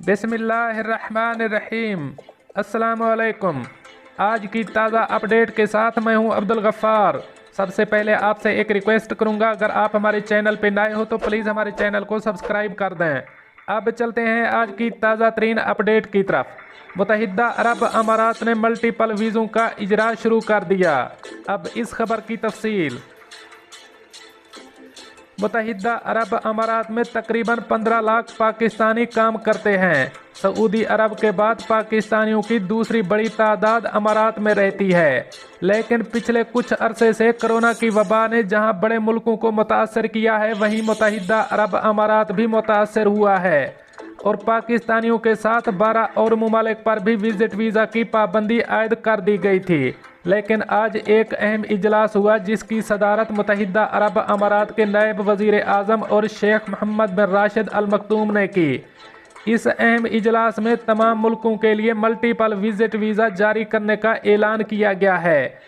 बिस्मिल्लाहिर्रहमानिर्रहीम। अस्सलाम वालेकुम। आज की ताज़ा अपडेट के साथ मैं हूं अब्दुल गफ़्फ़ार। सबसे पहले आपसे एक रिक्वेस्ट करूंगा, अगर आप हमारे चैनल पे नए हो तो प्लीज़ हमारे चैनल को सब्सक्राइब कर दें। अब चलते हैं आज की ताज़ा तरीन अपडेट की तरफ। मुत्तहिदा अरब अमारात ने मल्टीपल वीज़ों का इजरा शुरू कर दिया। अब इस खबर की तफसील। मुत्तहिदा अरब अमारात में तकरीबन 15 लाख पाकिस्तानी काम करते हैं। सऊदी अरब के बाद पाकिस्तानियों की दूसरी बड़ी तादाद अमारात में रहती है, लेकिन पिछले कुछ अरसे से कोरोना की वबा ने जहां बड़े मुल्कों को मुतासर किया है, वहीं मुत्तहिदा अरब अमारात भी मुतासर हुआ है और पाकिस्तानियों के साथ 12 और ममालिक पर भी विजिट वीज़ा की पाबंदी आयद कर दी गई थी। लेकिन आज एक अहम इजलास हुआ जिसकी सदारत मुत्तहिदा अरब अमारात के नायब वज़ीर आज़म और शेख मोहम्मद बिन राशिद अल मखदूम ने की। इस अहम इजलास में तमाम मुल्कों के लिए मल्टीपल विजिट वीज़ा जारी करने का ऐलान किया गया है।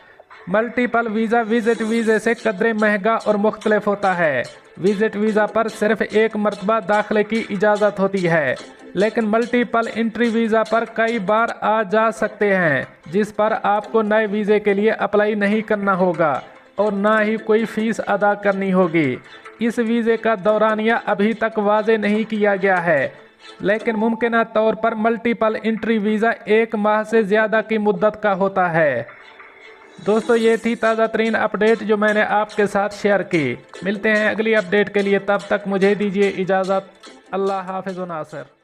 मल्टीपल वीज़ा विजिट वीज़े से कदरे महंगा और मुख्तलिफ होता है। विजिट वीज़ा पर सिर्फ एक मरतबा दाखिले की इजाज़त होती है, लेकिन मल्टीपल एंट्री वीज़ा पर कई बार आ जा सकते हैं, जिस पर आपको नए वीज़े के लिए अप्लाई नहीं करना होगा और ना ही कोई फ़ीस अदा करनी होगी। इस वीज़े का दौरानिया अभी तक वाज़े नहीं किया गया है, लेकिन मुमकिन तौर पर मल्टीपल एंट्री वीज़ा 1 माह से ज़्यादा की मुद्दत का होता है। दोस्तों, ये थी ताज़ा तरीन अपडेट जो मैंने आपके साथ शेयर की। मिलते हैं अगली अपडेट के लिए, तब तक मुझे दीजिए इजाज़त। अल्लाह हाफ़िज़ व नासिर।